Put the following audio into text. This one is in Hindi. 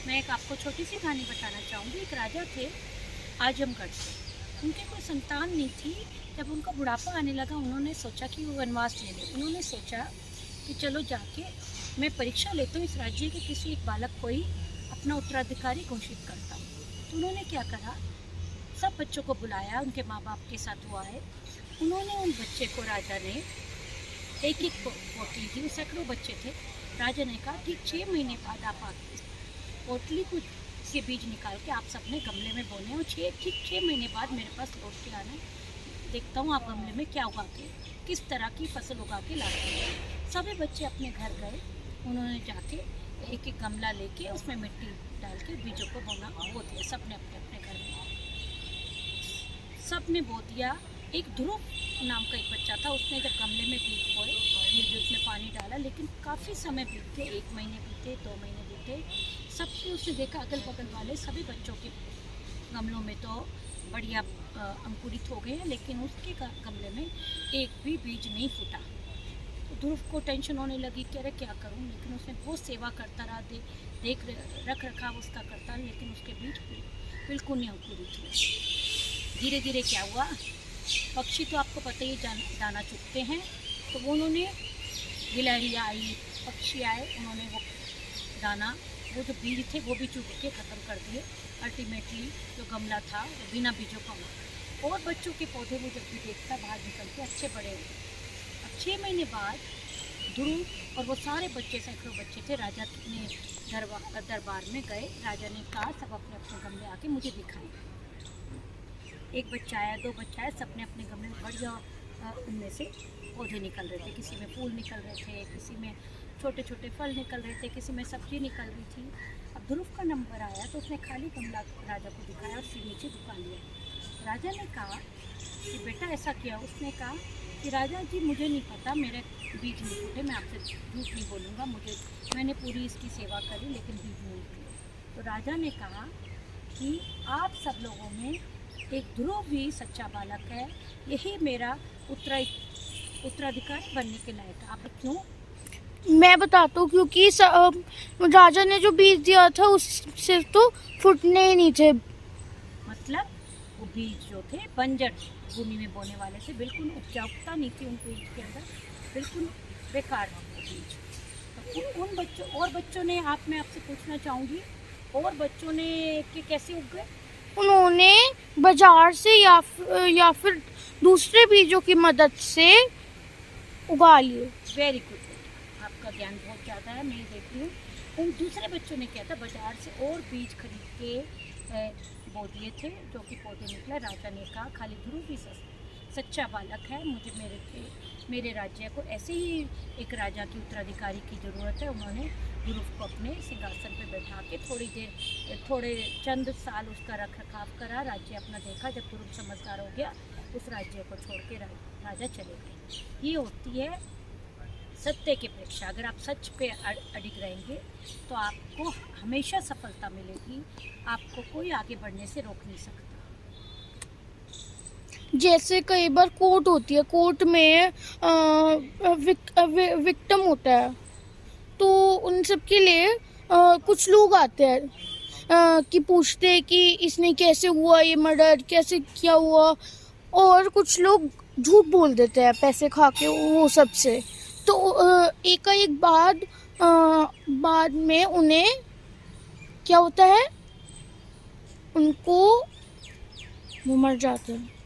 मैं एक आपको छोटी सी कहानी बताना चाहूँगी। एक राजा थे आजमगढ़ से। उनके कोई संतान नहीं थी। जब उनका बुढ़ापा आने लगा, उन्होंने सोचा कि वो वनवास ले ले। उन्होंने सोचा कि चलो जाके मैं परीक्षा लेता हूँ, इस राज्य के किसी एक बालक को ही अपना उत्तराधिकारी घोषित करता हूँ। तो उन्होंने क्या करा, सब बच्चों को बुलाया, उनके माँ बाप के साथ वो आए। उन्होंने उन बच्चे को, राजा ने एक एक पोटली थी, सैकड़ों बच्चे थे। राजा ने कहा कि 6 महीने बाद आप आके पोटली को से बीज निकाल के आप सबने गमले में बोने और 6 महीने बाद मेरे पास लौट के आना। देखता हूँ आप गमले में क्या उगा के, किस तरह की फसल उगा के लाते हैं। सभी बच्चे अपने घर गए। उन्होंने जाके एक एक गमला लेके उसमें मिट्टी डाल के बीजों को बोना बो दिया। सबने अपने अपने घर में सबने बो दिया। एक ध्रुव नाम का एक बच्चा था, उसने जब गमले में बीज बोए, बीज उसमें पानी डाला, लेकिन काफ़ी समय बीते, 1 महीने बीते, 2 महीने बीते। सबके उसने देखा, अगल बगल वाले सभी बच्चों के गमलों में तो बढ़िया अंकुरित हो गए हैं, लेकिन उसके गमले में एक भी बीज नहीं फूटा। तो ध्रुव को टेंशन होने लगी कि अरे क्या करूं, लेकिन उसने बहुत सेवा करता रहा, देख रख रखाव उसका करता, लेकिन उसके बीज बिल्कुल नहीं अंकुरित हुए। धीरे धीरे क्या हुआ, पक्षी तो आपको पता ही दाना चुगते हैं, तो वो उन्होंने, गिलहरियाँ आई, पक्षी आए, उन्होंने वो दाना, वो जो बीज थे वो भी चुग के ख़त्म कर दिए। अल्टीमेटली जो गमला था वो बिना बीजों का हुआ। और बच्चों के पौधे वो जब भी देखता बाहर निकल के अच्छे बड़े हुए। अब 6 महीने बाद ध्रुव और वो सारे बच्चे, सैकड़ों बच्चे थे, राजा के दरबार में गए। राजा ने कहा सब अपने अपने गमले आके मुझे दिखाएं। एक बच्चा आया, 2 बच्चा आया, सबने अपने गमले में बढ़िया उनमें से पौधे निकल रहे थे। किसी में फूल निकल रहे थे, किसी में छोटे छोटे फल निकल रहे थे, किसी में सब्जी निकल रही थी। अब ध्रुव का नंबर आया तो उसने खाली गमला राजा को दिखाया और फिर नीचे झुका लिया। राजा ने कहा कि बेटा ऐसा किया। उसने कहा कि राजा जी मुझे नहीं पता, मेरे बीज नहीं फूटे, मैं आपसे झूठ नहीं बोलूँगा, मैंने पूरी इसकी सेवा करी लेकिन बीज नहीं निकले। तो राजा ने कहा कि आप सब लोगों में एक ध्रुव भी सच्चा बालक है, यही मेरा उत्तराधिकारी बनने के लायक है। आप क्यों? मैं बताता हूँ, क्योंकि राजा ने जो बीज दिया था उससे तो फूटने ही नहीं थे। मतलब वो बीज जो थे बंजर भूमि में बोने वाले थे, बिल्कुल उपजाऊता नहीं थी उन बीज के अंदर, बिल्कुल बेकार वो बीज। तो उन बच्चों ने, मैं आपसे पूछना चाहूँगी, और बच्चों ने कि कैसे उग गए? उन्होंने बाजार से या फिर दूसरे बीजों की मदद से उगा लिए। वेरी गुड, आपका ज्ञान बहुत ज़्यादा है, मैं देख रही हूँ। उन दूसरे बच्चों ने क्या था, बाजार से और बीज खरीद के बो दिए थे, जो कि पौधे निकले। राजा ने कहा खाली ध्रुव ही सच्चा बालक है, मुझे मेरे राज्य को ऐसे ही एक राजा की उत्तराधिकारी की ज़रूरत है। उन्होंने ध्रुव को अपने सिंहासन पर बैठा के थोड़े चंद साल उसका रख रखाव करा। राज्य अपना देखा। जब ध्रुव समझदार हो गया, उस राज्य को छोड़ के राजा चले गए। ये होती है सत्य की परीक्षा। अगर आप सच पे अडिग रहेंगे तो आपको हमेशा सफलता मिलेगी, आपको कोई आगे बढ़ने से रोक नहीं सकता। जैसे कई बार कोर्ट होती है, कोर्ट में विक्टिम होता है, तो उन सब के लिए कुछ लोग आते हैं कि पूछते हैं कि इसने कैसे हुआ, ये मर्डर कैसे किया हुआ, और कुछ लोग झूठ बोल देते हैं पैसे खा के वो सब से। तो एक बाद में उन्हें क्या होता है, उनको वो मर जाते हैं।